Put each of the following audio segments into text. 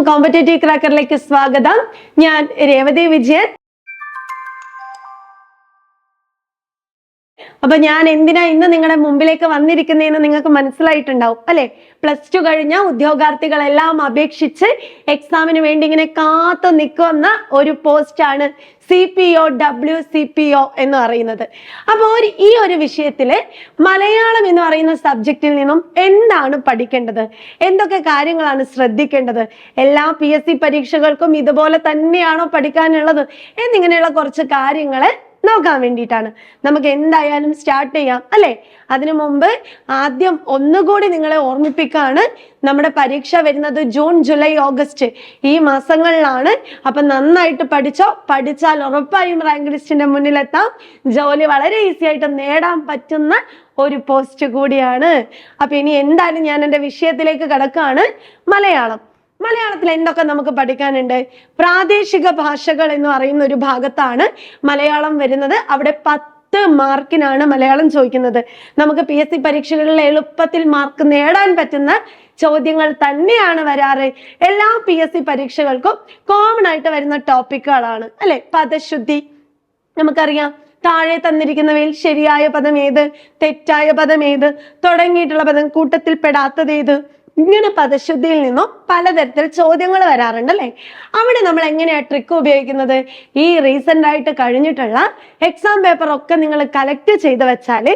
Competitive ക്രാക്കറിലേക്ക് സ്വാഗതം. ഞാൻ രേവതി വിജയൻ. അപ്പൊ ഞാൻ എന്തിനാ ഇന്ന് നിങ്ങളുടെ മുമ്പിലേക്ക് വന്നിരിക്കുന്നതെന്ന് നിങ്ങൾക്ക് മനസ്സിലായിട്ടുണ്ടാവും അല്ലെ? +2 കഴിഞ്ഞ ഉദ്യോഗാർത്ഥികളെല്ലാം അപേക്ഷിച്ച് എക്സാമിന് വേണ്ടി ഇങ്ങനെ കാത്തു നിൽക്കുന്ന ഒരു പോസ്റ്റാണ് CPO WCPO എന്ന് പറയുന്നത്. അപ്പോൾ ഈ ഒരു വിഷയത്തില് മലയാളം എന്ന് പറയുന്ന സബ്ജക്റ്റിൽ നിന്നും എന്താണ് പഠിക്കേണ്ടത്, എന്തൊക്കെ കാര്യങ്ങളാണ് ശ്രദ്ധിക്കേണ്ടത്, എല്ലാ PSC പരീക്ഷകൾക്കും ഇതുപോലെ തന്നെയാണോ പഠിക്കാനുള്ളത് എന്നിങ്ങനെയുള്ള കുറച്ച് കാര്യങ്ങള് നോക്കാൻ വേണ്ടിയിട്ടാണ്. നമുക്ക് എന്തായാലും സ്റ്റാർട്ട് ചെയ്യാം അല്ലെ? അതിനു മുമ്പ് ആദ്യം ഒന്നുകൂടി നിങ്ങളെ ഓർമ്മിപ്പിക്കാണ്, നമ്മുടെ പരീക്ഷ വരുന്നത് ജൂൺ, ജൂലൈ, ഓഗസ്റ്റ് ഈ മാസങ്ങളിലാണ്. അപ്പൊ നന്നായിട്ട് പഠിച്ചോ. പഠിച്ചാൽ ഉറപ്പായും റാങ്ക് ലിസ്റ്റിന്റെ മുന്നിലെത്താം. ജോലി വളരെ ഈസി ആയിട്ട് നേടാൻ പറ്റുന്ന ഒരു പോസ്റ്റ് കൂടിയാണ്. അപ്പൊ ഇനി എന്തായാലും ഞാൻ എൻ്റെ വിഷയത്തിലേക്ക് കടക്കുകയാണ്. മലയാളത്തിൽ എന്തൊക്കെ നമുക്ക് പഠിക്കാനുണ്ട്? പ്രാദേശിക ഭാഷകൾ എന്ന് പറയുന്ന ഒരു ഭാഗത്താണ് മലയാളം വരുന്നത്. അവിടെ 10 മാർക്കിനാണ് മലയാളം ചോദിക്കുന്നത്. നമുക്ക് PSC പരീക്ഷകളിൽ എളുപ്പത്തിൽ മാർക്ക് നേടാൻ പറ്റുന്ന ചോദ്യങ്ങൾ തന്നെയാണ് വരാറ്. എല്ലാ PSC പരീക്ഷകൾക്കും കോമൺ ആയിട്ട് വരുന്ന ടോപ്പിക്കുകളാണ് അല്ലെ? പദശുദ്ധി നമുക്കറിയാം. താഴെ തന്നിരിക്കുന്നവയിൽ ശരിയായ പദം ഏത്, തെറ്റായ പദം ഏത്, തുടങ്ങിയിട്ടുള്ള പദം കൂട്ടത്തിൽ പെടാത്തത് ഏത്, ഇങ്ങനെ പദശുദ്ധിയിൽ നിന്നും പലതരത്തിൽ ചോദ്യങ്ങൾ വരാറുണ്ട് അല്ലെ? അവിടെ നമ്മൾ എങ്ങനെയാ ട്രിക്ക് ഉപയോഗിക്കുന്നത്? ഈ റീസെന്റ് ആയിട്ട് കഴിഞ്ഞിട്ടുള്ള എക്സാം പേപ്പർ ഒക്കെ നിങ്ങൾ കളക്ട് ചെയ്ത് വെച്ചാൽ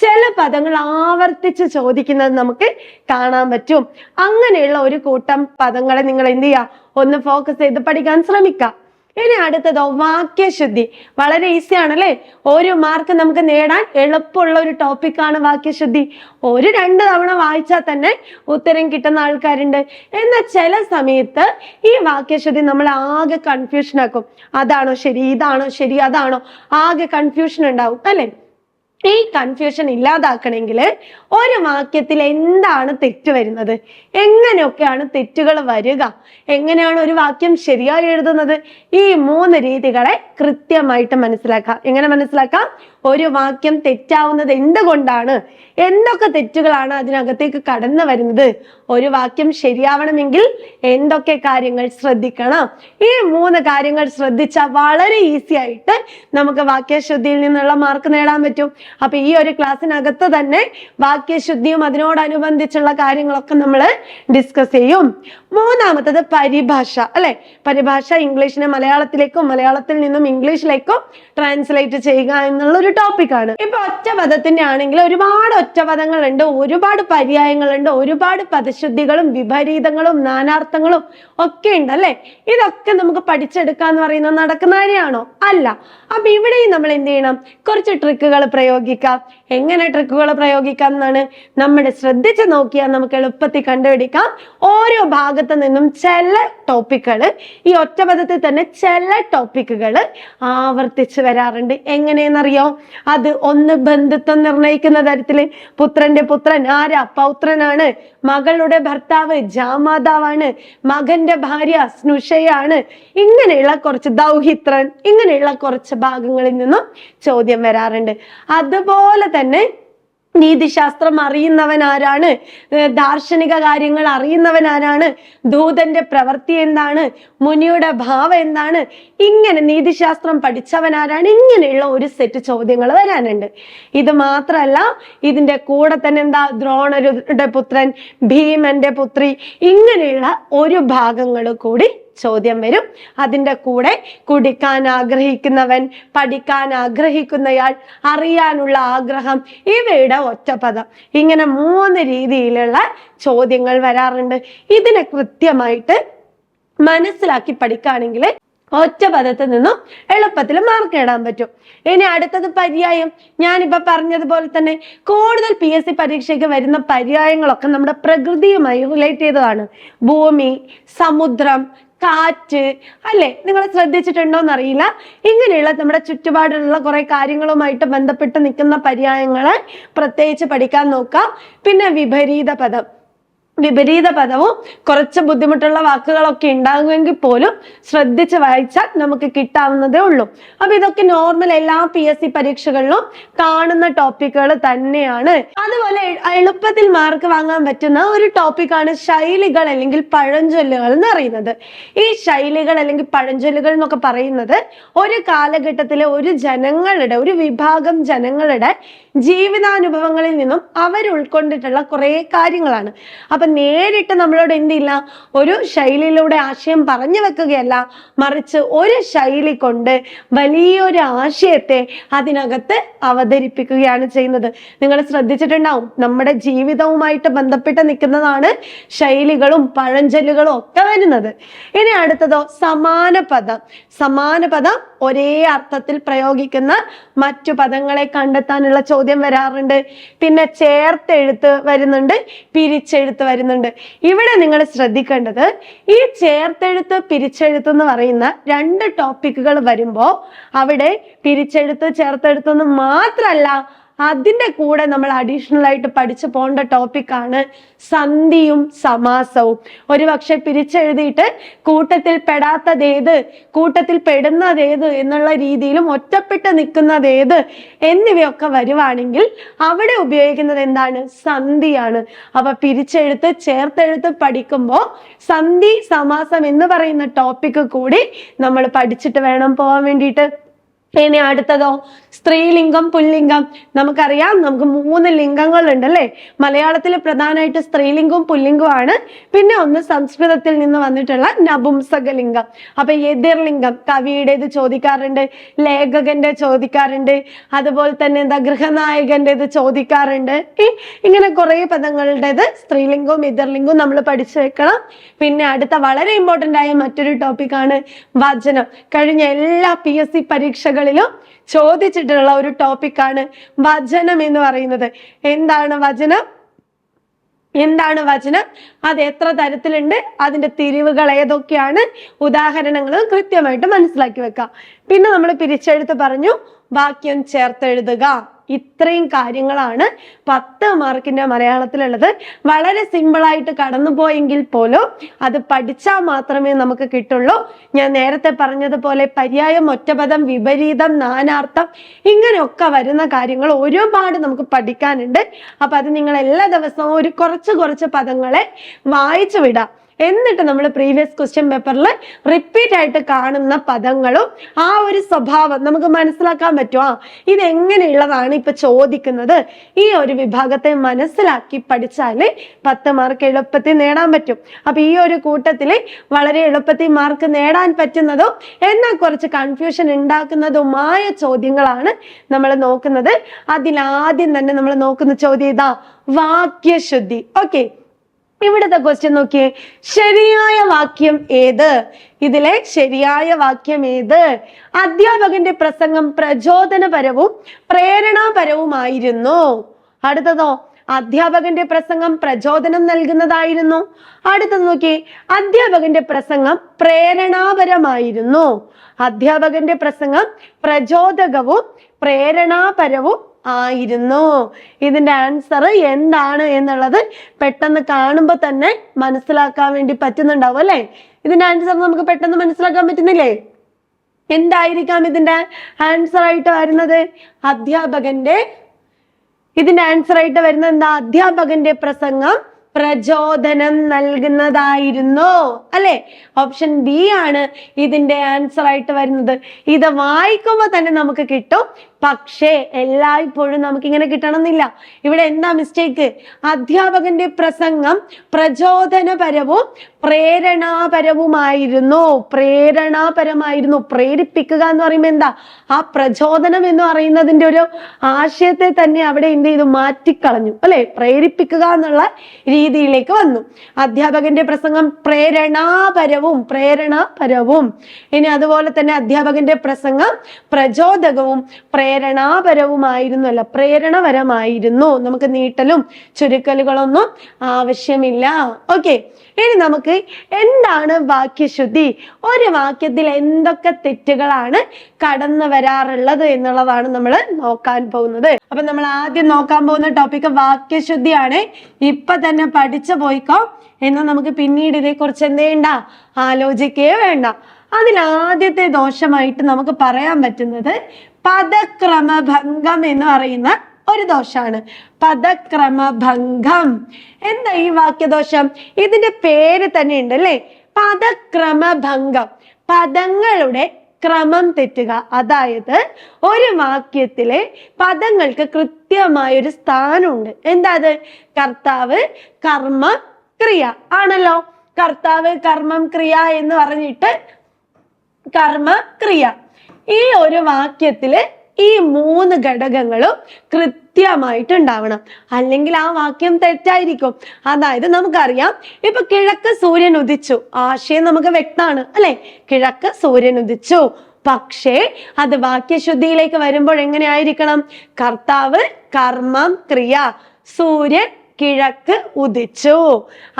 ചില പദങ്ങൾ ആവർത്തിച്ച് ചോദിക്കുന്നത് നമുക്ക് കാണാൻ പറ്റും. അങ്ങനെയുള്ള ഒരു കൂട്ടം പദങ്ങളെ നിങ്ങൾ എന്ത് ചെയ്യുക, ഒന്ന് ഫോക്കസ് ചെയ്ത് പഠിക്കാൻ ശ്രമിക്കുക. ഇനി അടുത്തതോ വാക്യശുദ്ധി. വളരെ ഈസി ആണല്ലേ? 1 മാർക്ക് നമുക്ക് നേടാൻ എളുപ്പമുള്ള ഒരു ടോപ്പിക്കാണ് വാക്യശുദ്ധി. 1-2 തവണ വായിച്ചാൽ തന്നെ ഉത്തരം കിട്ടുന്ന ആൾക്കാരുണ്ട്. എന്നാൽ ചില സമയത്ത് ഈ വാക്യശുദ്ധി നമ്മൾ ആകെ കൺഫ്യൂഷൻ ആക്കും. അതാണോ ശരി, ഇതാണോ ശരി, അതാണോ, ആകെ കൺഫ്യൂഷൻ ഉണ്ടാവും അല്ലെ? ഈ കൺഫ്യൂഷൻ ഇല്ലാതാക്കണമെങ്കിൽ ഒരു വാക്യത്തിൽ എന്താണ് തെറ്റ് വരുന്നത്, എങ്ങനെയൊക്കെയാണ് തെറ്റുകൾ വരിക, എങ്ങനെയാണ് ഒരു വാക്യം ശരിയായി എഴുതുന്നത്, ഈ 3 രീതികളെ കൃത്യമായിട്ട് മനസ്സിലാക്കാം. എങ്ങനെ മനസ്സിലാക്കാം? ഒരു വാക്യം തെറ്റാവുന്നത് എന്തുകൊണ്ടാണ്, എന്തൊക്കെ തെറ്റുകളാണ് അതിനകത്തേക്ക് കടന്നു വരുന്നത്, ഒരു വാക്യം ശരിയാവണമെങ്കിൽ എന്തൊക്കെ കാര്യങ്ങൾ ശ്രദ്ധിക്കണം, ഈ 3 കാര്യങ്ങൾ ശ്രദ്ധിച്ചാൽ വളരെ ഈസി ആയിട്ട് നമുക്ക് വാക്യശുദ്ധിയിൽ നിന്നുള്ള മാർക്ക് നേടാൻ പറ്റും. അപ്പൊ ഈ ഒരു ക്ലാസ്സിനകത്ത് തന്നെ വാക്യശുദ്ധിയും അതിനോടനുബന്ധിച്ചുള്ള കാര്യങ്ങളൊക്കെ നമ്മൾ ഡിസ്കസ് ചെയ്യും. മൂന്നാമത്തത് പരിഭാഷ അല്ലെ? പരിഭാഷ ഇംഗ്ലീഷിനെ മലയാളത്തിലേക്കും മലയാളത്തിൽ നിന്നും ഇംഗ്ലീഷിലേക്കും ട്രാൻസ്ലേറ്റ് ചെയ്യുക എന്നുള്ളൊരു ടോപ്പിക്കാണ്. ഇപ്പൊ ഒറ്റപദത്തിന്റെ ആണെങ്കിൽ ഒരുപാട് ഒറ്റപദങ്ങളുണ്ട്, ഒരുപാട് പര്യായങ്ങളുണ്ട്, ഒരുപാട് പദശുദ്ധികളും വിപരീതങ്ങളും നാനാർത്ഥങ്ങളും ഒക്കെ ഉണ്ട് അല്ലെ? ഇതൊക്കെ നമുക്ക് പഠിച്ചെടുക്കാന്ന് പറയുന്നത് നടക്കുന്ന കാര്യമാണോ? അല്ല. അപ്പൊ ഇവിടെയും നമ്മൾ എന്ത് ചെയ്യണം? കുറച്ച് ട്രിക്കുകൾ പ്രയോഗിക്കാം. എങ്ങനെ ട്രിക്കുകൾ പ്രയോഗിക്കാം എന്നാണ് നമ്മൾ ശ്രദ്ധിച്ച് നോക്കിയാൽ നമുക്ക് എളുപ്പത്തിൽ കണ്ടുപിടിക്കാം. ഓരോ ഭാഗത്ത് നിന്നും ചില ടോപ്പിക്കുകൾ, ഈ ഒറ്റപദത്തിൽ തന്നെ ചില ടോപ്പിക്കുകൾ ആവർത്തിച്ച് വരാറുണ്ട്. എങ്ങനെയെന്നറിയോ? അത് ഒന്ന് ബന്ധുത്വം നിർണയിക്കുന്ന തരത്തില്, പുത്രന്റെ പുത്രൻ ആരാ? പൗത്രനാണ്. മകളുടെ ഭർത്താവ് ജാമാതാവാണ്. മകന്റെ ഭാര്യ സ്നുഷയാണ്. ഇങ്ങനെയുള്ള കുറച്ച് ദൗഹിത്രൻ, ഇങ്ങനെയുള്ള കുറച്ച് ഭാഗങ്ങളിൽ നിന്നും ചോദ്യം വരാറുണ്ട്. അതുപോലെ തന്നെ നീതിശാസ്ത്രം അറിയുന്നവൻ ആരാണ്, ദാർശനിക കാര്യങ്ങൾ അറിയുന്നവൻ ആരാണ്, ദൂതന്റെ പ്രവൃത്തി എന്താണ്, മുനിയുടെ ഭാവം എന്താണ്, ഇങ്ങനെ നീതിശാസ്ത്രം പഠിച്ചവൻ ആരാണ്, ഇങ്ങനെയുള്ള ഒരു സെറ്റ് ചോദ്യങ്ങൾ വരാനുണ്ട്. ഇത് മാത്രമല്ല, ഇതിന്റെ കൂടെ തന്നെ എന്താ, ദ്രോണരുടെ പുത്രൻ, ഭീമന്റെ പുത്രി, ഇങ്ങനെയുള്ള ഒരു ഭാഗങ്ങൾ കൂടി ചോദ്യം വരും. അതിൻ്റെ കൂടെ കുടിക്കാൻ ആഗ്രഹിക്കുന്നവൻ, പഠിക്കാൻ ആഗ്രഹിക്കുന്നയാൾ, അറിയാനുള്ള ആഗ്രഹം, ഇവയുടെ ഒറ്റപദം, ഇങ്ങനെ 3 രീതിയിലുള്ള ചോദ്യങ്ങൾ വരാറുണ്ട്. ഇതിനെ കൃത്യമായിട്ട് മനസ്സിലാക്കി പഠിക്കുകയാണെങ്കിൽ ഒറ്റപദത്തിൽ നിന്നും എളുപ്പത്തിൽ മാർക്ക് നേടാൻ പറ്റും. ഇനി അടുത്തത് പര്യായം. ഞാനിപ്പോ പറഞ്ഞതുപോലെ തന്നെ കൂടുതൽ PSC പരീക്ഷയ്ക്ക് വരുന്ന പര്യായങ്ങളൊക്കെ നമ്മുടെ പ്രകൃതിയുമായി റിലേറ്റ് ചെയ്തതാണ്. ഭൂമി, സമുദ്രം, കാറ്റ് അല്ലെ? നിങ്ങൾ ശ്രദ്ധിച്ചിട്ടുണ്ടോന്ന് അറിയില്ല. ഇങ്ങനെയുള്ള നമ്മുടെ ചുറ്റുപാടിലുള്ള കുറെ കാര്യങ്ങളുമായിട്ട് ബന്ധപ്പെട്ട് നിൽക്കുന്ന പര്യായങ്ങളെ പ്രത്യേകിച്ച് പഠിക്കാൻ നോക്കാം. പിന്നെ വിപരീത പദം. വിപരീത പദവും കുറച്ച് ബുദ്ധിമുട്ടുള്ള വാക്കുകളൊക്കെ ഉണ്ടാകുമെങ്കിൽ പോലും ശ്രദ്ധിച്ച് വായിച്ചാൽ നമുക്ക് കിട്ടാവുന്നതേ ഉള്ളൂ. അപ്പൊ ഇതൊക്കെ നോർമൽ എല്ലാ PSC പരീക്ഷകളിലും കാണുന്ന ടോപ്പിക്കുകൾ തന്നെയാണ്. അതുപോലെ എളുപ്പത്തിൽ മാർക്ക് വാങ്ങാൻ പറ്റുന്ന ഒരു ടോപ്പിക്കാണ് ശൈലികൾ അല്ലെങ്കിൽ പഴഞ്ചൊല്ലുകൾ എന്ന് പറയുന്നത്. ഈ ശൈലികൾ അല്ലെങ്കിൽ പഴഞ്ചൊല്ലുകൾ എന്നൊക്കെ പറയുന്നത് ഒരു കാലഘട്ടത്തിലെ ഒരു വിഭാഗം ജനങ്ങളുടെ ജീവിതാനുഭവങ്ങളിൽ നിന്നും അവർ ഉൾക്കൊണ്ടിട്ടുള്ള കുറെ കാര്യങ്ങളാണ്. അപ്പൊ നേരിട്ട് നമ്മളോട് എന്തില്ല, ഒരു ശൈലിയിലൂടെ ആശയം പറഞ്ഞു വെക്കുകയല്ല, മറിച്ച് ഒരു ശൈലി കൊണ്ട് വലിയൊരു ആശയത്തെ അതിനകത്ത് അവതരിപ്പിക്കുകയാണ് ചെയ്യുന്നത്. നിങ്ങൾ ശ്രദ്ധിച്ചിട്ടുണ്ടാവും, നമ്മുടെ ജീവിതവുമായിട്ട് ബന്ധപ്പെട്ട് നിൽക്കുന്നതാണ് ശൈലികളും പഴഞ്ചൊല്ലുകളും ഒക്കെ വരുന്നത്. ഇനി അടുത്തതോ സമാന പദം. സമാന പദം ഒരേ അർത്ഥത്തിൽ പ്രയോഗിക്കുന്ന മറ്റു പദങ്ങളെ കണ്ടെത്താനുള്ള ചോദ്യം വരാറുണ്ട്. പിന്നെ ചേർത്തെഴുത്ത് വരുന്നുണ്ട്, പിരിച്ചെഴുത്ത് വരുന്നുണ്ട്. ഇവിടെ നിങ്ങൾ ശ്രദ്ധിക്കേണ്ടത്, ഈ ചേർത്തെഴുത്ത് പിരിച്ചെഴുത്ത് എന്ന് പറയുന്ന രണ്ട് ടോപ്പിക്കുകൾ വരുമ്പോൾ അവിടെ പിരിച്ചെഴുത്ത് ചേർത്തെഴുത്തൊന്നും മാത്രമല്ല, അതിന്റെ കൂടെ നമ്മൾ അഡീഷണൽ ആയിട്ട് പഠിച്ചു പോകേണ്ട ടോപ്പിക്കാണ് സന്ധിയും സമാസവും. ഒരുപക്ഷെ പിരിച്ചെഴുതിയിട്ട് കൂട്ടത്തിൽ പെടാത്തതേത്, കൂട്ടത്തിൽ പെടുന്നതേത് എന്നുള്ള രീതിയിലും ഒറ്റപ്പെട്ട് നിൽക്കുന്നതേത് എന്നിവയൊക്കെ വരുവാണെങ്കിൽ അവിടെ ഉപയോഗിക്കുന്നത് എന്താണ്? സന്ധിയാണ്. അപ്പൊ പിരിച്ചെഴുത്ത് ചേർത്തെഴുത്ത് പഠിക്കുമ്പോൾ സന്ധി സമാസം എന്ന് പറയുന്ന ടോപ്പിക്ക് കൂടി നമ്മൾ പഠിച്ചിട്ട് വേണം പോകാൻ വേണ്ടിയിട്ട്. ഇനി അടുത്തതോ സ്ത്രീലിംഗം പുല്ലിംഗം. നമുക്കറിയാം, നമുക്ക് 3 ലിംഗങ്ങൾ ഉണ്ട് അല്ലെ. മലയാളത്തിൽ പ്രധാനമായിട്ട് സ്ത്രീലിംഗവും പുല്ലിംഗവുമാണ്. പിന്നെ ഒന്ന് സംസ്കൃതത്തിൽ നിന്ന് വന്നിട്ടുള്ള നപുംസകലിംഗം. അപ്പൊ എതിർലിംഗം കവിയുടേത് ചോദിക്കാറുണ്ട്, ലേഖകന്റെ ചോദിക്കാറുണ്ട്, അതുപോലെ തന്നെ ഗൃഹനായകന്റേത് ചോദിക്കാറുണ്ട്. ഇങ്ങനെ കുറെ പദങ്ങളുടേത് സ്ത്രീലിംഗവും എതിർലിംഗവും നമ്മൾ പഠിച്ചു വെക്കണം. പിന്നെ അടുത്ത വളരെ ഇമ്പോർട്ടന്റ് ആയ മറ്റൊരു ടോപ്പിക്കാണ് വചനം. കഴിഞ്ഞ എല്ലാ PSC പരീക്ഷകളിലും ചോദിച്ചിട്ടുള്ള ഒരു ടോപ്പിക്കാണ് വചനം എന്ന് പറയുന്നത്. എന്താണ് വചനം? അത് എത്ര തരത്തിലുണ്ട്, അതിന്റെ തിരിവുകൾ ഏതൊക്കെയാണ്, ഉദാഹരണങ്ങൾ കൃത്യമായിട്ട് മനസ്സിലാക്കി വെക്കാം. പിന്നെ നമ്മൾ പിരിച്ചെഴുത്ത് പറഞ്ഞു, വാക്യം ചേർത്തെഴുതുക. ഇത്രയും കാര്യങ്ങളാണ് 10 മാർക്കിന്റെ മലയാളത്തിലുള്ളത്. വളരെ സിമ്പിളായിട്ട് കടന്നുപോയെങ്കിൽ പോലും അത് പഠിച്ചാൽ മാത്രമേ നമുക്ക് കിട്ടുള്ളൂ. ഞാൻ നേരത്തെ പറഞ്ഞതുപോലെ പര്യായം, ഒറ്റപദം, വിപരീതം, നാനാർത്ഥം ഇങ്ങനെയൊക്കെ വരുന്ന കാര്യങ്ങൾ ഒരുപാട് നമുക്ക് പഠിക്കാനുണ്ട്. അപ്പൊ അത് നിങ്ങൾ എല്ലാ ദിവസവും ഒരു കുറച്ച് പദങ്ങളെ വായിച്ചു വിടാം. എന്നിട്ട് നമ്മൾ പ്രീവിയസ് ക്വസ്റ്റ്യൻ പേപ്പറിൽ റിപ്പീറ്റ് ആയിട്ട് കാണുന്ന പദങ്ങളും ആ ഒരു സ്വഭാവം നമുക്ക് മനസ്സിലാക്കാൻ പറ്റുമോ, ഇതെങ്ങനെയുള്ളതാണ് ഇപ്പൊ ചോദിക്കുന്നത്, ഈ ഒരു വിഭാഗത്തെ മനസ്സിലാക്കി പഠിച്ചാല് 10 മാർക്ക് എളുപ്പത്തിൽ നേടാൻ പറ്റും. അപ്പൊ ഈ ഒരു കൂട്ടത്തില് വളരെ എളുപ്പത്തിൽ മാർക്ക് നേടാൻ പറ്റുന്നതും എന്നാൽ കുറച്ച് കൺഫ്യൂഷൻ ഉണ്ടാക്കുന്നതുമായ ചോദ്യങ്ങളാണ് നമ്മൾ നോക്കുന്നത്. അതിലാദ്യം തന്നെ നമ്മൾ നോക്കുന്ന ചോദ്യം ഇതാ, വാക്യശുദ്ധി. ഓക്കെ, ഇവിടുത്തെ ക്വസ്റ്റ്യൻ നോക്കിയേ. ശരിയായ വാക്യം ഏത്? ഇതിലെ ശരിയായ വാക്യം ഏത്? അധ്യാപകന്റെ പ്രസംഗം പ്രചോദനപരവും പ്രേരണാപരവുമായിരുന്നു. അടുത്തതോ, അധ്യാപകന്റെ പ്രസംഗം പ്രചോദനം നൽകുന്നതായിരുന്നു. അടുത്തത് നോക്കിയേ, അധ്യാപകന്റെ പ്രസംഗം പ്രേരണാപരമായിരുന്നു. അധ്യാപകന്റെ പ്രസംഗം പ്രചോദകവും പ്രേരണാപരവും ആയിരുന്നു. ഇതിന്റെ ആൻസർ എന്താണ് എന്നുള്ളത് പെട്ടെന്ന് കാണുമ്പോൾ തന്നെ മനസ്സിലാക്കാൻ വേണ്ടി പറ്റുന്നുണ്ടാവും അല്ലെ. ഇതിന്റെ ആൻസർ നമുക്ക് പെട്ടെന്ന് മനസ്സിലാക്കാൻ പറ്റുന്നില്ലേ? എന്തായിരിക്കാം ഇതിന്റെ ആൻസർ ആയിട്ട് വരുന്നത്? ഇതിന്റെ ആൻസർ ആയിട്ട് വരുന്നത് എന്താ? അധ്യാപകന്റെ പ്രസംഗം പ്രചോദനം നൽകുന്നതായിരുന്നു അല്ലെ. ഓപ്ഷൻ ബി ആണ് ഇതിന്റെ ആൻസർ ആയിട്ട് വരുന്നത്. ഇത് വായിക്കുമ്പോൾ തന്നെ നമുക്ക് കിട്ടും, പക്ഷേ എല്ലായ്പ്പോഴും നമുക്ക് ഇങ്ങനെ കിട്ടണമെന്നില്ല. ഇവിടെ എന്താ മിസ്റ്റേക്ക്? അധ്യാപകന്റെ പ്രസംഗം പ്രചോദനപരവും പ്രേരണാപരവുമായിരുന്നു. പ്രേരിപ്പിക്കുക എന്ന് പറയുമ്പോൾ എന്താ? ആ പ്രചോദനം എന്ന് പറയുന്നതിന്റെ ഒരു ആശയത്തെ തന്നെ അവിടെ എന്ത് ചെയ്തു? മാറ്റിക്കളഞ്ഞു അല്ലെ. പ്രേരിപ്പിക്കുക എന്നുള്ള രീതിയിലേക്ക് വന്നു. അധ്യാപകന്റെ പ്രസംഗം പ്രേരണാപരവും. ഇനി അതുപോലെ തന്നെ അധ്യാപകന്റെ പ്രസംഗം പ്രചോദകവും പ്രേരണാപരവുമായിരുന്നു അല്ല, പ്രേരണപരമായിരുന്നു. നമുക്ക് നീട്ടലും ചുരുക്കലുകളൊന്നും ആവശ്യമില്ല. ഓക്കെ, ഇനി നമുക്ക് എന്താണ് വാക്യശുദ്ധി, ഒരു വാക്യത്തിൽ എന്തൊക്കെ തെറ്റുകളാണ് കടന്നു വരാറുള്ളത് എന്നുള്ളതാണ് നമ്മൾ നോക്കാൻ പോകുന്നത്. അപ്പൊ നമ്മൾ ആദ്യം നോക്കാൻ പോകുന്ന ടോപ്പിക് വാക്യശുദ്ധിയാണ്. ഇപ്പൊ തന്നെ പഠിച്ചു പോയിക്കോ, എന്നാൽ നമുക്ക് പിന്നീട് ഇതേക്കുറിച്ച് എന്തെയ്യണ്ട, ആലോചിക്കേ വേണ്ട. അതിൽ ആദ്യത്തെ ദോഷമായിട്ട് നമുക്ക് പറയാൻ പറ്റുന്നത് പദക്രമഭംഗം എന്ന് പറയുന്ന ഒരു ദോഷാണ്. പദക്രമഭംഗം. എന്താ ഈ വാക്യദോഷം? ഇതിന്റെ പേര് തന്നെ ഉണ്ട് അല്ലേ, പദക്രമഭംഗം. പദങ്ങളുടെ ക്രമം തെറ്റുക. അതായത് ഒരു വാക്യത്തിലെ പദങ്ങൾക്ക് കൃത്യമായൊരു സ്ഥാനമുണ്ട്. എന്താ അത്? കർത്താവ്, കർമ്മം, ക്രിയ ആണല്ലോ. കർത്താവ്, കർമ്മം, ക്രിയ എന്ന് പറഞ്ഞിട്ട് കർമ്മ, ക്രിയ. ഈ ഒരു വാക്യത്തില് ഈ 3 ഘടകങ്ങളും കൃത്യമായിട്ട് ഉണ്ടാവണം, അല്ലെങ്കിൽ ആ വാക്യം തെറ്റായിരിക്കും. അതായത് നമുക്കറിയാം, ഇപ്പൊ കിഴക്ക് സൂര്യൻ ഉദിച്ചു, ആശയം നമുക്ക് വ്യക്തമാണ് അല്ലെ, കിഴക്ക് സൂര്യൻ ഉദിച്ചു. പക്ഷേ അത് വാക്യശുദ്ധിയിലേക്ക് വരുമ്പോൾ എങ്ങനെയായിരിക്കണം? കർത്താവ്, കർമ്മം, ക്രിയ, സൂര്യൻ കിഴക്ക് ഉദിച്ചു.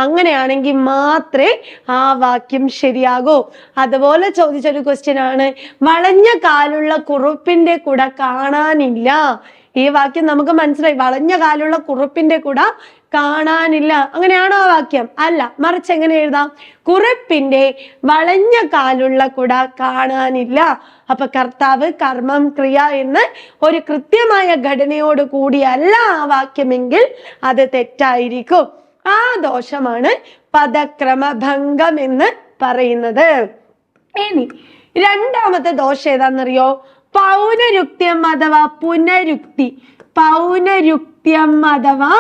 അങ്ങനെയാണെങ്കിൽ മാത്രമേ ആ വാക്യം ശരിയാകൂ. അതുപോലെ ചോദിച്ചൊരു ക്വസ്റ്റ്യൻ ആണ്, വളഞ്ഞ കാലുള്ള കുറുപ്പിന്റെ കുട കാണാനില്ല. ഈ വാക്യം നമുക്ക് മനസ്സിലായി, വളഞ്ഞ കാലുള്ള കുറുപ്പിന്റെ കുട കാണാനില്ല. അങ്ങനെയാണോ ആ വാക്യം? അല്ല, മറിച്ച് എങ്ങനെ എഴുതാം? കുറിപ്പിന്റെ വളഞ്ഞ കാലുള്ള കുട കാണാനില്ല. അപ്പൊ കർത്താവ്, കർമ്മം, ക്രിയ എന്ന് ഒരു കൃത്യമായ ഘടനയോട് കൂടിയല്ല ആ വാക്യമെങ്കിൽ അത് തെറ്റായിരിക്കും. ആ ദോഷമാണ് പദക്രമഭംഗം എന്ന് പറയുന്നത്. ഇനി രണ്ടാമത്തെ ദോഷം ഏതാണെന്നറിയോ? പൗനരുക്ത്യം അഥവാ പുനരുക്തി. പൗനരുക്ത്യം അഥവാ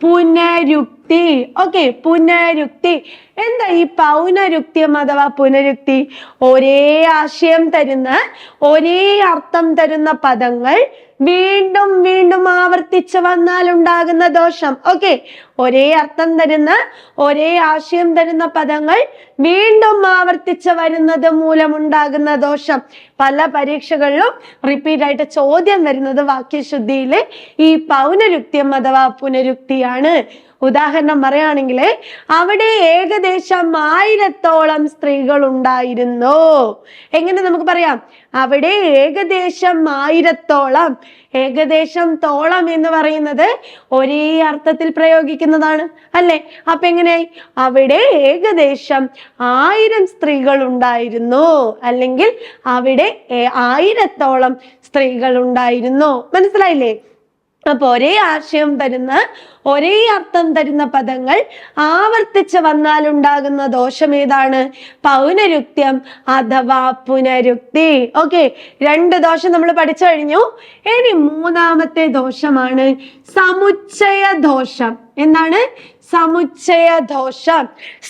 പുനരുക്തി. ഓക്കെ, പുനരുക്തി. എന്താ ഈ പൗനരുക്ത്യം അഥവാ പുനരുക്തി? ഒരേ ആശയം തരുന്ന, ഒരേ അർത്ഥം തരുന്ന പദങ്ങൾ വീണ്ടും വീണ്ടും ആവർത്തിച്ച് വന്നാൽ ഉണ്ടാകുന്ന ദോഷം. ഓക്കെ, ഒരേ അർത്ഥം തരുന്ന, ഒരേ ആശയം തരുന്ന പദങ്ങൾ വീണ്ടും ആവർത്തിച്ച് വരുന്നത് മൂലമുണ്ടാകുന്ന ദോഷം. പല പരീക്ഷകളിലും റിപ്പീറ്റ് ആയിട്ട് ചോദ്യം വരുന്നത് വാക്യശുദ്ധിയില് ഈ പൗനരുക്ത്യം അഥവാ പുനരുക്തിയാണ്. ഉദാഹരണം പറയുകയാണെങ്കിൽ, അവിടെ ഏകദേശം 1000-ഓളം സ്ത്രീകൾ ഉണ്ടായിരുന്നു. എങ്ങനെ നമുക്ക് പറയാം? അവിടെ ഏകദേശം 1000-ഓളം. ഏകദേശം, തോളം എന്ന് പറയുന്നത് ഒരേ അർത്ഥത്തിൽ പ്രയോഗിക്കുന്നതാണ് അല്ലെ. അപ്പൊ എങ്ങനെയായി? അവിടെ ഏകദേശം 1000 സ്ത്രീകൾ ഉണ്ടായിരുന്നു, അല്ലെങ്കിൽ അവിടെ 1000-ഓളം സ്ത്രീകൾ ഉണ്ടായിരുന്നു. മനസ്സിലായില്ലേ? അപ്പൊ ഒരേ ആശയം തരുന്ന, ഒരേ അർത്ഥം തരുന്ന പദങ്ങൾ ആവർത്തിച്ച് വന്നാൽ ഉണ്ടാകുന്ന ദോഷം ഏതാണ്? പൗനരുക്ത്യം അഥവാ പുനരുക്തി. ഓക്കെ, 2 ദോഷം നമ്മൾ പഠിച്ചു കഴിഞ്ഞു. ഇനി മൂന്നാമത്തെ ദോഷമാണ് സമുച്ചയ ദോഷം. എന്താണ്? സമുച്ചയ ദോഷം.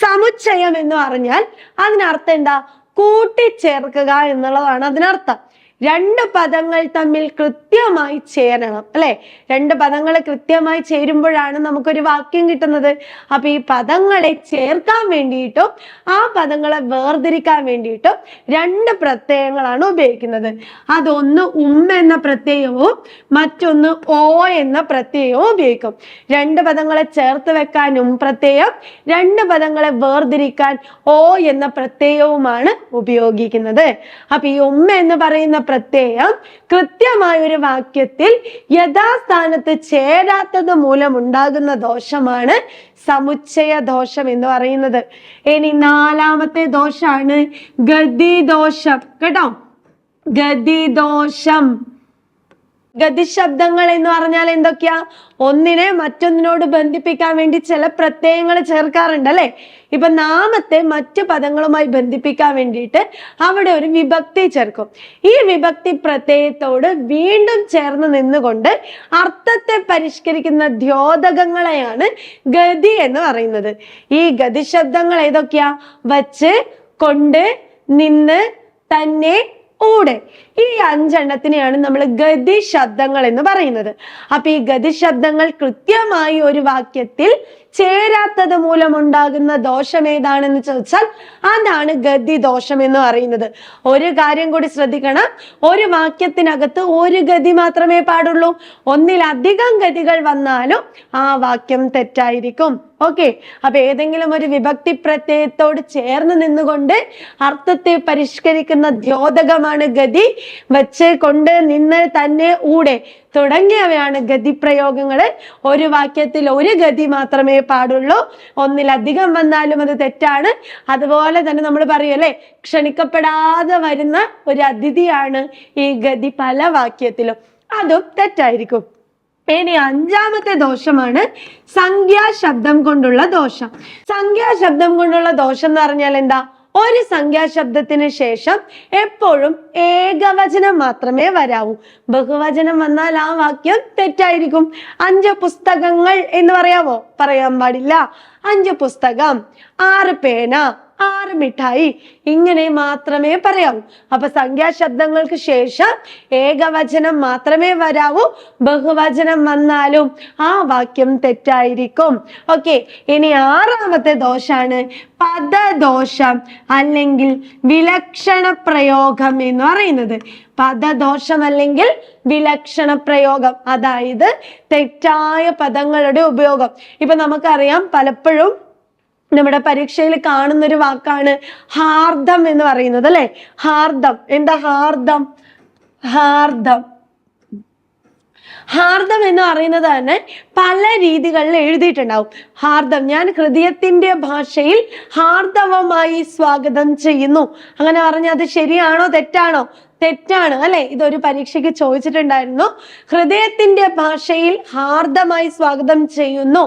സമുച്ചയം എന്ന് പറഞ്ഞാൽ അതിനർത്ഥം എന്താ? കൂട്ടിച്ചേർക്കുക എന്നുള്ളതാണ് അതിനർത്ഥം. 2 പദങ്ങൾ തമ്മിൽ കൃത്യമായി ചേരണം അല്ലെ. 2 പദങ്ങൾ കൃത്യമായി ചേരുമ്പോഴാണ് നമുക്കൊരു വാക്യം കിട്ടുന്നത്. അപ്പൊ ഈ പദങ്ങളെ ചേർക്കാൻ വേണ്ടിയിട്ടും ആ പദങ്ങളെ വേർതിരിക്കാൻ വേണ്ടിയിട്ടും 2 പ്രത്യയങ്ങളാണ് ഉപയോഗിക്കുന്നത്. അതൊന്ന് എന്ന പ്രത്യയവും മറ്റൊന്ന് ഓ എന്ന പ്രത്യയവും ഉപയോഗിക്കും. 2 പദങ്ങളെ ചേർത്ത് വെക്കാൻ പ്രത്യയം, 2 പദങ്ങളെ വേർതിരിക്കാൻ ഓ എന്ന പ്രത്യയവുമാണ് ഉപയോഗിക്കുന്നത്. അപ്പൊ ഈ എന്ന് പറയുന്ന പ്രത്യയം കൃത്യമായ ഒരു വാക്യത്തിൽ യഥാസ്ഥാനത്ത് ചേരാത്തത് മൂലം ഉണ്ടാകുന്ന ദോഷമാണ് സമുച്ചയ ദോഷം എന്ന് പറയുന്നത്. ഇനി 4ാമത്തെ ദോഷാണ് ഗതിദോഷം. കേട്ടോ, ഗതിദോഷം. ഗതിശബ്ദങ്ങൾ എന്ന് പറഞ്ഞാൽ എന്തൊക്കെയാ? ഒന്നിനെ മറ്റൊന്നിനോട് ബന്ധിപ്പിക്കാൻ വേണ്ടി ചില പ്രത്യയങ്ങൾ ചേർക്കാറുണ്ട് അല്ലെ. ഇപ്പൊ നാമത്തെ മറ്റു പദങ്ങളുമായി ബന്ധിപ്പിക്കാൻ വേണ്ടിയിട്ട് അവിടെ ഒരു വിഭക്തി ചേർക്കും. ഈ വിഭക്തി പ്രത്യയത്തോട് വീണ്ടും ചേർന്ന് നിന്നുകൊണ്ട് അർത്ഥത്തെ പരിഷ്കരിക്കുന്ന ദ്യോതകങ്ങളെയാണ് ഗതി എന്ന് പറയുന്നത്. ഈ ഗതിശബ്ദങ്ങൾ ഏതൊക്കെയാ? വച്ച്, കൊണ്ട്, നിന്ന്, തന്നെ, ഊടെ. ഈ 5 എണ്ണത്തിനെയാണ് നമ്മൾ ഗതി ശബ്ദങ്ങൾ എന്ന് പറയുന്നത്. അപ്പൊ ഈ ഗതി ശബ്ദങ്ങൾ കൃത്യമായി ഒരു വാക്യത്തിൽ ചേരാത്തത് മൂലമുണ്ടാകുന്ന ദോഷം ഏതാണെന്ന് ചോദിച്ചാൽ അതാണ് ഗതി ദോഷം എന്ന് പറയുന്നത്. ഒരു കാര്യം കൂടി ശ്രദ്ധിക്കണം, ഒരു വാക്യത്തിനകത്ത് ഒരു ഗതി മാത്രമേ പാടുള്ളൂ. ഒന്നിലധികം ഗതികൾ വന്നാലും ആ വാക്യം തെറ്റായിരിക്കും. ഓക്കെ, അപ്പൊ ഏതെങ്കിലും ഒരു വിഭക്തി പ്രത്യയത്തോട് ചേർന്ന് നിന്നുകൊണ്ട് അർത്ഥത്തെ പരിഷ്കരിക്കുന്ന ദ്യോതകമാണ് ഗതി. വെച്ച്, കൊണ്ട്, നിന്ന്, തന്നെ, ഊടെ തുടങ്ങിയവയാണ് ഗതി പ്രയോഗങ്ങള്. ഒരു വാക്യത്തിൽ ഒരു ഗതി മാത്രമേ പാടുള്ളൂ. ഒന്നിലധികം വന്നാലും അത് തെറ്റാണ്. അതുപോലെ തന്നെ നമ്മൾ പറയല്ലേ, ക്ഷണിക്കപ്പെടാതെ വരുന്ന ഒരു അതിഥിയാണ് ഈ ഗതി പല വാക്യത്തിലും, അതും തെറ്റായിരിക്കും. ഇനി അഞ്ചാമത്തെ ദോഷമാണ് സംഖ്യാശബ്ദം കൊണ്ടുള്ള ദോഷം. സംഖ്യാശബ്ദം കൊണ്ടുള്ള ദോഷം എന്ന് പറഞ്ഞാൽ എന്താ? ഒരു സംഖ്യാശബ്ദത്തിന് ശേഷം എപ്പോഴും ഏകവചനം മാത്രമേ വരാവൂ. ബഹുവചനം വന്നാൽ ആ വാക്യം തെറ്റായിരിക്കും. 5 പുസ്തകങ്ങൾ എന്ന് പറയാവോ? പറയാൻ പാടില്ല. 5 പുസ്തകം, 6 പേന, 6 മിഠായി, ഇങ്ങനെ മാത്രമേ പറയാവൂ. അപ്പൊ സംഖ്യാശബ്ദങ്ങൾക്ക് ശേഷം ഏകവചനം മാത്രമേ വരാവൂ. ബഹുവചനം വന്നാലും ആ വാക്യം തെറ്റായിരിക്കും. ഓക്കെ, ഇനി ആറാമത്തെ ദോഷാണ് പദദോഷം അല്ലെങ്കിൽ വിലക്ഷണ പ്രയോഗം എന്ന് പറയുന്നത്. പദദോഷം അല്ലെങ്കിൽ വിലക്ഷണ പ്രയോഗം, അതായത് തെറ്റായ പദങ്ങളുടെ ഉപയോഗം. ഇപ്പൊ നമുക്കറിയാം, പലപ്പോഴും നമ്മുടെ പരീക്ഷയിൽ കാണുന്ന ഒരു വാക്കാണ് ഹാർദം എന്ന് പറയുന്നത്, അല്ലെ? ഹാർദം, എന്താ ഹാർദം? ഹാർദം ഹാർദം എന്ന് പറയുന്നത് തന്നെ പല രീതികളിൽ എഴുതിയിട്ടുണ്ടാവും. ഹാർദം, ഞാൻ ഹൃദയത്തിന്റെ ഭാഷയിൽ ഹാർദവമായി സ്വാഗതം ചെയ്യുന്നു, അങ്ങനെ പറഞ്ഞാൽ അത് ശരിയാണോ തെറ്റാണോ? തെറ്റാണ്, അല്ലെ? ഇതൊരു പരീക്ഷയ്ക്ക് ചോദിച്ചിട്ടുണ്ടായിരുന്നു. ഹൃദയത്തിന്റെ ഭാഷയിൽ ഹാർദമായി സ്വാഗതം ചെയ്യുന്നു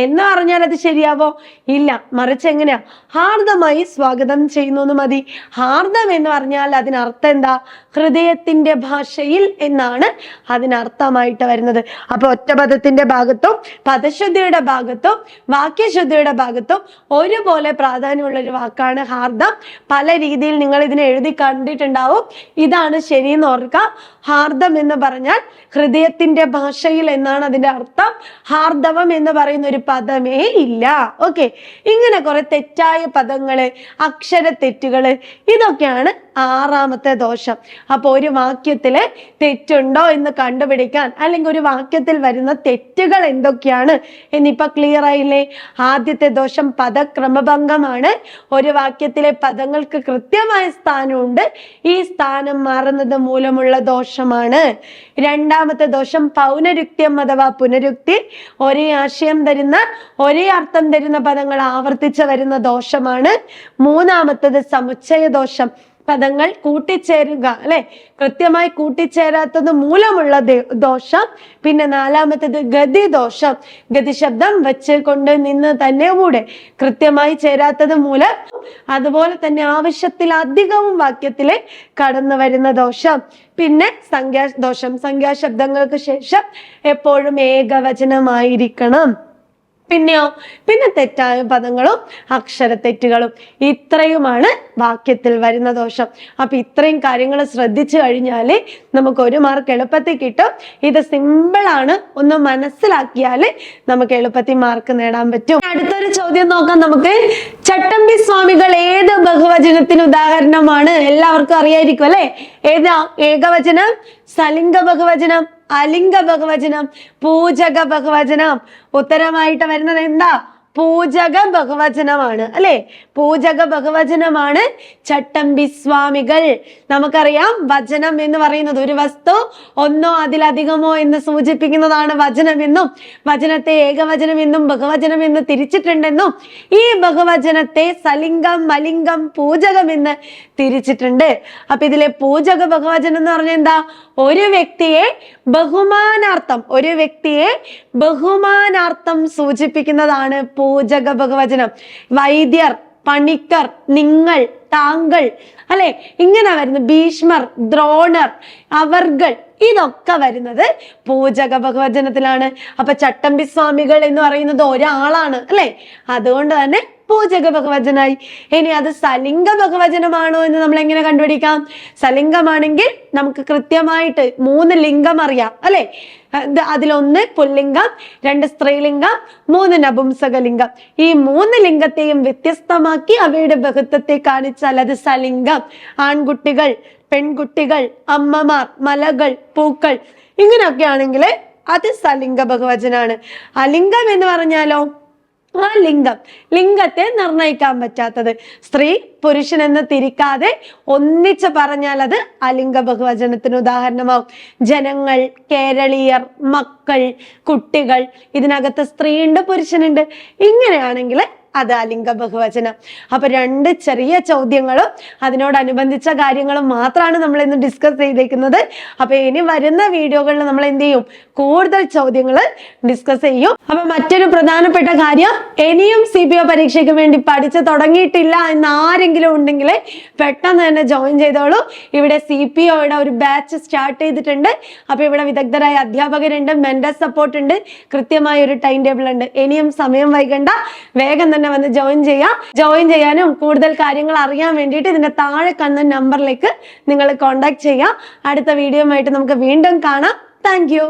എന്ന് പറഞ്ഞാൽ അത് ശരിയാവോ? ഇല്ല, മറിച്ച് എങ്ങനെയാ? ഹാർദമായി സ്വാഗതം ചെയ്യുന്നു എന്ന് മതി. ഹാർദം എന്ന് പറഞ്ഞാൽ അതിനർത്ഥം എന്താ? ഹൃദയത്തിന്റെ ഭാഷയിൽ എന്നാണ് അതിനർത്ഥമായിട്ട് വരുന്നത്. അപ്പൊ ഒറ്റപദത്തിന്റെ ഭാഗത്തും പദശുദ്ധിയുടെ ഭാഗത്തും വാക്യശുദ്ധിയുടെ ഭാഗത്തും ഒരുപോലെ പ്രാധാന്യമുള്ള ഒരു വാക്കാണ് ഹാർദം. പല രീതിയിൽ നിങ്ങൾ ഇതിനെ എഴുതി കണ്ടിട്ടുണ്ടാവും. ഇതാണ് ശരിയെന്ന് ഓർക്കുക. ഹാർദം എന്ന് പറഞ്ഞാൽ ഹൃദയത്തിന്റെ ഭാഷയിൽ എന്നാണ് അതിന്റെ അർത്ഥം. ഹാർദവം എന്ന് പറയുന്ന ഒരു പദമേ ഇല്ല. ഓക്കെ, ഇങ്ങനെ കുറെ തെറ്റായ പദങ്ങള്, അക്ഷരത്തെറ്റുകള്, ഇതൊക്കെയാണ് ആറാമത്തെ ദോഷം. അപ്പൊ ഒരു വാക്യത്തില് തെറ്റുണ്ടോ എന്ന് കണ്ടുപിടിക്കാൻ, അല്ലെങ്കിൽ ഒരു വാക്യത്തിൽ വരുന്ന തെറ്റുകൾ എന്തൊക്കെയാണ് എന്നിപ്പോ ക്ലിയർ ആയില്ലേ? ആദ്യത്തെ ദോഷം പദക്രമഭംഗമാണ്. ഒരു വാക്യത്തിലെ പദങ്ങൾക്ക് കൃത്യമായ സ്ഥാനമുണ്ട്, ഈ സ്ഥാനം മാറുന്നത് മൂലമുള്ള ദോഷമാണ്. രണ്ടാമത്തെ ദോഷം പൗനരുക്ത്യം അഥവാ പുനരുക്തി. ഒരേ ആശയം തരുന്ന, ഒരേ അർത്ഥം തരുന്ന പദങ്ങൾ ആവർത്തിച്ച് വരുന്ന ദോഷമാണ്. മൂന്നാമത്തത് സമുച്ചയ ദോഷം, പദങ്ങൾ കൂട്ടിച്ചേരുക, അല്ലെ? കൃത്യമായി കൂട്ടിച്ചേരാത്തത് മൂലമുള്ള ദോഷം. പിന്നെ നാലാമത്തേത് ഗതി ദോഷം, ഗതി ശബ്ദം വെച്ച്, കൊണ്ട്, നിന്ന്, തന്നെ, കൂടെ കൃത്യമായി ചേരാത്തത് മൂലം, അതുപോലെ തന്നെ ആവശ്യത്തിലധികവും വാക്യത്തിലെ കടന്നു വരുന്ന ദോഷം. പിന്നെ സംഖ്യാദോഷം, സംഖ്യാശബ്ദങ്ങൾക്ക് ശേഷം എപ്പോഴും ഏകവചനമായിരിക്കണം. പിന്നെ തെറ്റായ പദങ്ങളും അക്ഷരത്തെറ്റുകളും, ഇത്രയുമാണ് വാക്യത്തിൽ വരുന്ന ദോഷം. അപ്പൊ ഇത്രയും കാര്യങ്ങൾ ശ്രദ്ധിച്ചു കഴിഞ്ഞാല് നമുക്ക് 1 മാർക്ക് എളുപ്പത്തിൽ കിട്ടും. ഇത് സിമ്പിൾ ആണ്, ഒന്ന് മനസ്സിലാക്കിയാല് നമുക്ക് എളുപ്പത്തിൽ മാർക്ക് നേടാൻ പറ്റും. അടുത്തൊരു ചോദ്യം നോക്കാം നമുക്ക്. ചട്ടമ്പി സ്വാമികൾ ഏത് ബഹുവചനത്തിന് ഉദാഹരണമാണ്? എല്ലാവർക്കും അറിയായിരിക്കും, അല്ലെ? ഏതാ ഏകവചനം? സലിംഗ ബഹുവചനം, അലിംഗ ബഹുവചനം, പൂജക ബഹുവചനം. ഉത്തരമായിട്ട് വരുന്നത് എന്താ? പൂജക ബഹുവചനമാണ്, അല്ലെ? പൂജക ബഹുവചനമാണ് ചട്ടമ്പി സ്വാമികൾ. നമുക്കറിയാം, വചനം എന്ന് പറയുന്നത് ഒരു വസ്തു ഒന്നോ അതിലധികമോ എന്ന് സൂചിപ്പിക്കുന്നതാണ് വചനമെന്നും, വചനത്തെ ഏകവചനം എന്നും ബഹുവചനം എന്ന് തിരിച്ചിട്ടുണ്ടെന്നും, ഈ ബഹുവചനത്തെ സലിംഗം, മലിംഗം, പൂജകം എന്ന് തിരിച്ചിട്ടുണ്ട്. അപ്പൊ ഇതിലെ പൂജക ബഹുവചനം എന്ന് പറഞ്ഞാൽ എന്താ? ഒരു വ്യക്തിയെ ബഹുമാനാർത്ഥം സൂചിപ്പിക്കുന്നതാണ് പൂജക ബഹുവചനം. വൈദ്യർ, പണിക്കർ, നിങ്ങൾ, താങ്കൾ, അല്ലെ? ഇങ്ങനെ വരുന്നത്. ഭീഷ്മർ, ദ്രോണർ, അവർകൾ, ഇതൊക്കെ വരുന്നത് പൂജക ബഹുവചനത്തിലാണ്. അപ്പൊ ചട്ടമ്പി സ്വാമികൾ എന്ന് പറയുന്നത് ഒരാളാണ്, അല്ലെ? അതുകൊണ്ട് തന്നെ പൂജക ബഹുവചനായി. ഇനി അത് സലിംഗ ബഹുവചനമാണോ എന്ന് നമ്മൾ എങ്ങനെ കണ്ടുപിടിക്കാം? സലിംഗമാണെങ്കിൽ നമുക്ക് കൃത്യമായിട്ട് 3 ലിംഗം അറിയാം അല്ലെ? അതിലൊന്ന് പുല്ലിംഗം, 2 സ്ത്രീലിംഗം, 3 നപുംസകലിംഗം. ഈ 3 ലിംഗത്തെയും വ്യത്യസ്തമാക്കി അവയുടെ ബഹുത്വത്തെ കാണിച്ചാൽ അത് സലിംഗം. ആൺകുട്ടികൾ, പെൺകുട്ടികൾ, അമ്മമാർ, മലകൾ, പൂക്കൾ, ഇങ്ങനെയൊക്കെ ആണെങ്കിൽ അത് സലിംഗ ബഹുവചനാണ്. അലിംഗം എന്ന് പറഞ്ഞാലോ ആ ലിംഗത്തെ നിർണയിക്കാൻ പറ്റാത്തത്, സ്ത്രീ പുരുഷൻ എന്ന് തിരിക്കാതെ ഒന്നിച്ച് പറഞ്ഞാൽ അത് അലിംഗ ബഹുവചനത്തിന് ഉദാഹരണമാവും. ജനങ്ങൾ, കേരളീയർ, മക്കൾ, കുട്ടികൾ, ഇതിനകത്ത് സ്ത്രീയുണ്ട് പുരുഷനുണ്ട്, ഇങ്ങനെയാണെങ്കിൽ അത് അലിംഗ ബഹുവചനം. അപ്പൊ 2 ചെറിയ ചോദ്യങ്ങളും അതിനോടനുബന്ധിച്ച കാര്യങ്ങളും മാത്രമാണ് നമ്മൾ ഇന്ന് ഡിസ്കസ് ചെയ്തേക്കുന്നത്. അപ്പൊ ഇനി വരുന്ന വീഡിയോകളിൽ നമ്മൾ എന്ത് ചെയ്യും? കൂടുതൽ ചോദ്യങ്ങൾ ഡിസ്കസ് ചെയ്യും. അപ്പൊ മറ്റൊരു പ്രധാനപ്പെട്ട കാര്യം, ഇനിയും CPO പരീക്ഷയ്ക്ക് വേണ്ടി പഠിച്ചു തുടങ്ങിയിട്ടില്ല എന്ന് ആരെങ്കിലും ഉണ്ടെങ്കിൽ പെട്ടെന്ന് തന്നെ ജോയിൻ ചെയ്തോളൂ. ഇവിടെ CPOയുടെ ഒരു ബാച്ച് സ്റ്റാർട്ട് ചെയ്തിട്ടുണ്ട്. അപ്പൊ ഇവിടെ വിദഗ്ധരായ അധ്യാപകരുണ്ട്, മെന്റർ സപ്പോർട്ട് ഉണ്ട്, കൃത്യമായ ഒരു ടൈം ടേബിൾ ഉണ്ട്. ഇനിയും സമയം വൈകണ്ട, വേഗം തന്നെ വന്ന് ജോയിൻ ചെയ്യാനും കൂടുതൽ കാര്യങ്ങൾ അറിയാൻ വേണ്ടിയിട്ട് ഇതിന്റെ താഴെ കാണുന്ന നമ്പറിലേക്ക് നിങ്ങൾ കോൺടാക്ട് ചെയ്യാം. അടുത്ത വീഡിയോ ആയിട്ട് നമുക്ക് വീണ്ടും കാണാം. Thank you.